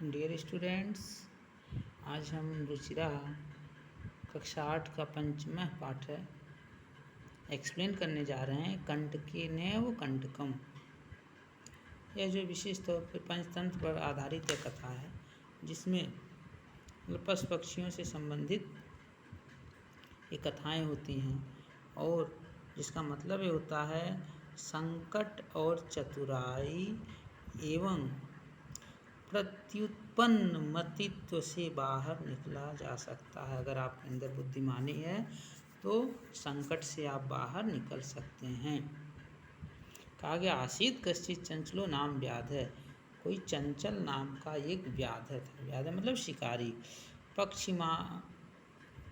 Dear students, आज हम रुचिरा कक्षा 8 का पंचम पाठ है एक्सप्लेन करने जा रहे हैं। कंटकेनैव कंटकम। यह जो विशेष तौर पर पंचतंत्र पर आधारित एक कथा है, जिसमें पशु पक्षियों से संबंधित ये कथाएं होती हैं और जिसका मतलब ये होता है संकट और चतुराई एवं प्रत्युत्पन्न मतित्व से बाहर निकला जा सकता है। अगर आपके अंदर बुद्धिमानी है तो संकट से आप बाहर निकल सकते हैं। कहा गया आसीत कश्चित चंचलो नाम व्याध है। कोई चंचल नाम का एक व्याध था। व्याध मतलब शिकारी।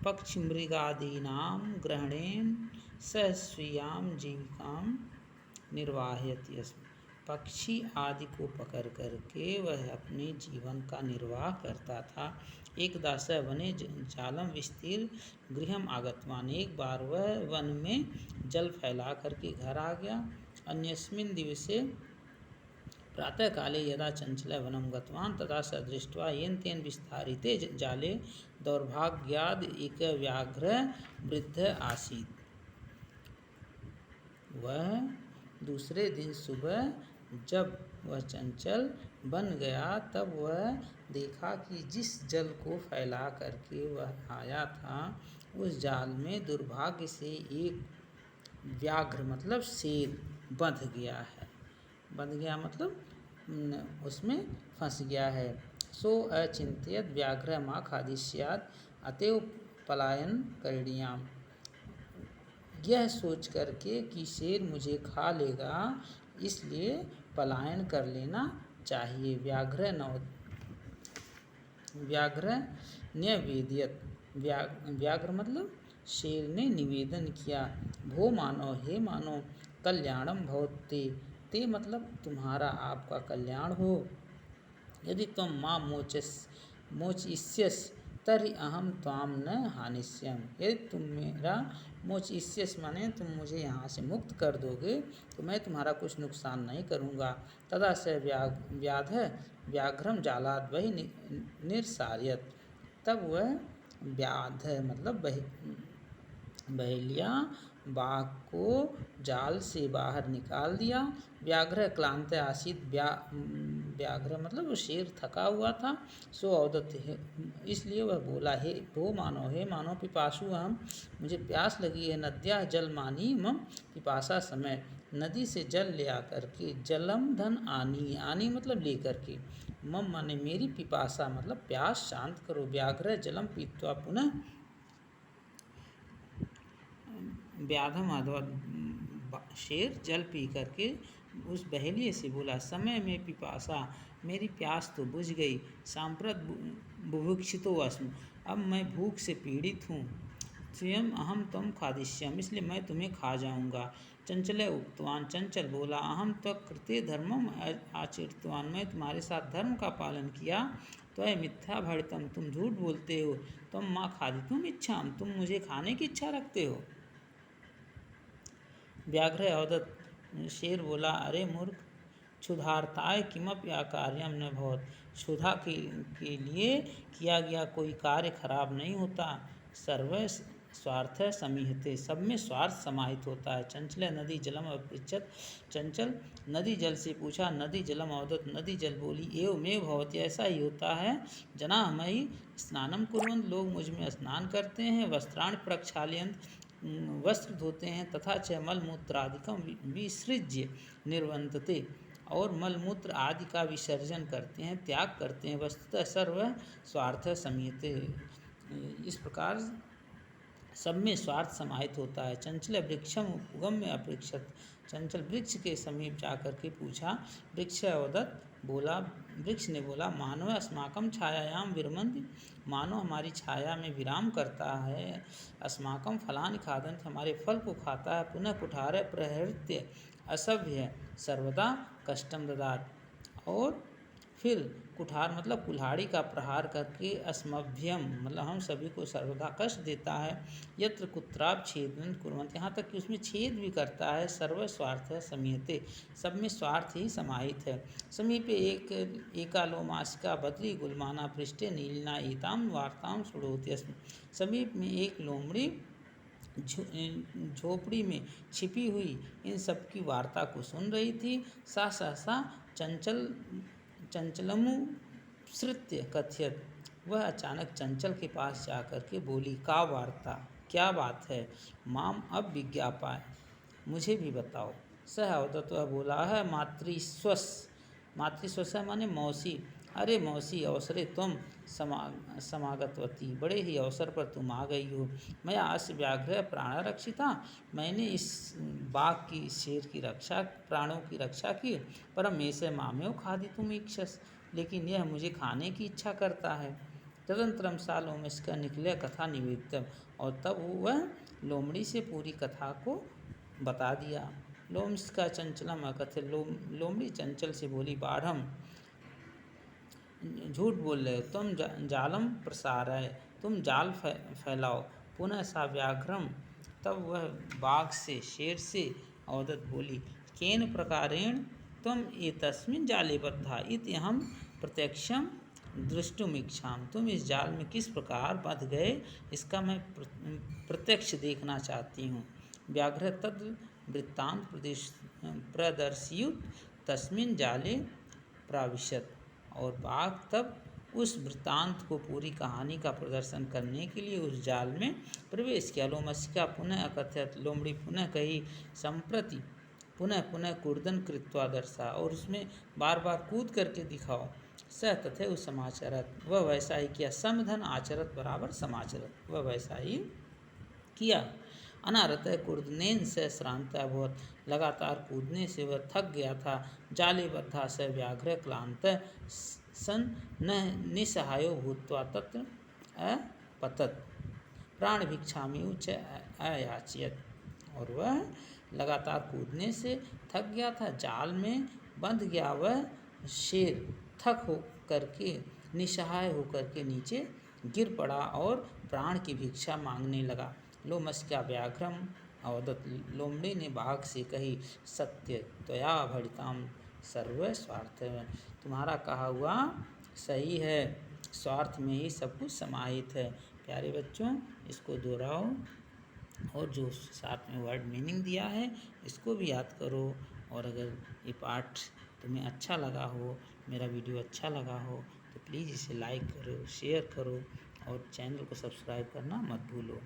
पक्षी मृगादीनाम ग्रहणेन सह स्वीयाम जीविकां निर्वाहयति अस्म। पक्षी आदि को पकड़ करके वह अपने जीवन का निर्वाह करता था। एकदा स वने जालम विस्तीर्ण गृहम आगतवान। एक बार वह वन में जल फैला करके घर आ गया। अन्यस्मिन् दिवसे प्रातः काले यदा चंचल वनम गतवान तदा स दृष्ट्वा येन तेन विस्तारिते जाले दौर्भाग्याद एक व्याघ्र वृद्ध आसीत्। वह दूसरे दिन सुबह जब वह चंचल बन गया तब वह देखा कि जिस जल को फैला करके वह आया था उस जाल में दुर्भाग्य से एक व्याघ्र मतलब शेर बंध गया है। बंध गया मतलब उसमें फंस गया है। सो अचिंत्यत व्याघ्र माँ खादिष्यात् अतएव पलायन करणीयाम। यह सोच करके कि शेर मुझे खा लेगा इसलिए पलायन कर लेना चाहिए। व्याघ्र न्यवेदयत। व्याघ्र मतलब शेर ने निवेदन किया। भो मानव, हे मानव, कल्याणम भवते। ते मतलब तुम्हारा आपका कल्याण हो। यदि तुम माँ मोचिष्यस तर्हि अहम त्वाम न हानिष्यम। यदि तुम मेरा मोचिष्यस माने तुम मुझे यहाँ से मुक्त कर दोगे तो मैं तुम्हारा कुछ नुकसान नहीं करूँगा। तदा स व्याध व्याघ्रम जालाद वही निरसार्यत। तब वह व्याध मतलब बहेलिया बाघ को जाल से बाहर निकाल दिया। व्याघ्र क्लांत आसीत। व्याघ्र मतलब वो शेर थका हुआ था। सो अवदत है, इसलिए वह बोला, हे भो मानव, हे मानव, पिपासु अहम, मुझे प्यास लगी है। नद्या जल मानी मम पिपासा समय। नदी से जल ले आकर के, जलम धन आनी, आनी मतलब ले करके, मम माने मेरी, पिपासा मतलब प्यास शांत करो। व्याघ्र जलम पीत्वा पुनः व्याधम अधवत। शेर जल पी करके उस बहेलिए से बोला, समय में पिपासा, मेरी प्यास तो बुझ गई। सांप्रत बुभुक्षितो अस्मि, अब मैं भूख से पीड़ित हूँ। स्वयं अहम तम खादिष्यामि, इसलिए मैं तुम्हें खा जाऊँगा। चंचल उक्तवान, चंचल बोला, अहम त्वक कृते धर्मम आचरितवान, मैं तुम्हारे साथ धर्म का पालन किया। त्वय मिथ्या भणितम, तुम झूठ बोलते हो। तुम माँ खादितुम इच्छाम, तुम मुझे खाने की इच्छा रखते हो। व्याघ्र अवदत, शेर बोला, अरे मूर्ख, क्षुधार्ताय किमपि अकार्यम न भवत्। क्षुधा के लिए किया गया कोई कार्य खराब नहीं होता। सर्व स्वार्थ समीहते, सब में स्वार्थ समाहित होता है। चंचल नदी जलम अपृच्छत, चंचल नदी जल से पूछा। नदी जलम अवदत, नदी जल बोली, एवमेव भवति, ऐसा ही होता है। जना मयि स्नानम कुर्वन्त, लोग मुझ में स्नान करते हैं। वस्त्राणि प्रक्षालयन्त, वस्त्र धोते हैं। तथा च मलमूत्रादिकम विसृज्य निर्वन्तते, और मलमूत्र आदि का विसर्जन करते हैं, त्याग करते हैं। वस्तुतः सर्व स्वार्थ समीहते, इस प्रकार सब में स्वार्थ समाहित होता है। चंचल वृक्षम उपगम्य अपृक्षत, चंचल वृक्ष के समीप जाकर के पूछा। वृक्ष अवदत, बोला, वृक्ष ने बोला, मानव अस्माकं छायायाम विरमन्ति, मानव हमारी छाया में विराम करता है। अस्माकं फलानि खादन्ति, हमारे फल को खाता है। पुनः कुठार प्रहृत्य असभ्य सर्वदा कष्टम ददात, और फिर कुठार मतलब कुल्हाड़ी का प्रहार करके अस्मभ्यम मतलब हम सभी को सर्वदा कष्ट देता है। यत्र कुत्राप छेदन कुर्वन्ति, यहाँ तक कि उसमें छेद भी करता है। सर्व स्वार्थ समीहते, सब में स्वार्थ ही समाहित है। समीपे एका लोमासिका बद्री गुलमाना पृष्ठे नीलिना एताम वार्ताम सुड़ोति अस्मि, समीप में एक लोमड़ी झोपड़ी में छिपी हुई इन सब की वार्ता को सुन रही थी। सा सहसा चंचलमुत्सृत्य कथयत, वह अचानक चंचल के पास जाकर के बोली, का वार्ता, क्या बात है? माम अब विज्ञापाय, मुझे भी बताओ। सह अवदत, वह बोला है, मातृस्वस है माने मौसी। अरे मौसी, अवसरे तुम समागतवती, बड़े ही अवसर पर तुम आ गई हो। मैं अस्य व्याघ्र प्राण रक्षिता, मैंने इस बाघ की, इस शेर की रक्षा, प्राणों की रक्षा की। परम में से माम्यो खादितुम इक्षस, लेकिन यह मुझे खाने की इच्छा करता है। तदंतरम सा लोमश निकले कथा निवेदितम, और तब वह लोमड़ी से पूरी कथा को बता दिया। लोमश का चंचलम अकथ, लोमड़ी चंचल से बोली, बाढ़म झूठ बोल रहे हो तुम, जालम प्रसारय, तुम जाल फैलाओ। पुनः सा व्याघ्रम, तब वह बाघ से, शेर से अवदत बोली, केन प्रकारेण तुम एतस्मिन् जाले बद्धा इति अहं प्रत्यक्षम दृष्टुमिच्छामि, तुम इस जाल में किस प्रकार बंध गए इसका मैं प्रत्यक्ष देखना चाहती हूँ। व्याघ्र तद वृत्तांत प्रदर्शयुत तस्मिन् जाले प्राविशत, और बाघ तब उस वृत्तांत को, पूरी कहानी का प्रदर्शन करने के लिए उस जाल में प्रवेश किया। लोमशिका पुनः अकथयत, लोमड़ी पुनः कही, संप्रति पुनः पुनः कूर्दन कृत्वा दर्शा, और उसमें बार बार कूद करके दिखाओ। स तथैव समाचरत, वह वैसा ही किया। समधन आचरत बराबर समाचरत, वह वैसा ही किया। अनारत कूर्दनेन से श्रांत अभवत, लगातार कूदने से वह थक गया था। जाले बद्धा स व्याघ्र क्लांत सन न निसहायो भूत्वा तत्र अपतत प्राण भिक्षामि उच्च अयाचियत, और वह लगातार कूदने से थक गया था, जाल में बंध गया। वह शेर थक हो करके, निसहाय होकर के नीचे गिर पड़ा और प्राण की भिक्षा मांगने लगा। लोमस्या व्याघ्रम अवदत, लोमड़ी ने बाघ से कही, सत्य त्वया भड़िताम सर्व स्वार्थ, तुम्हारा कहा हुआ सही है, स्वार्थ में ही सब कुछ समाहित है। प्यारे बच्चों, इसको दोहराओ और जो साथ में वर्ड मीनिंग दिया है इसको भी याद करो। और अगर ये पाठ तुम्हें अच्छा लगा हो, मेरा वीडियो अच्छा लगा हो, तो प्लीज़ इसे लाइक करो, शेयर करो और चैनल को सब्सक्राइब करना मत भूलो।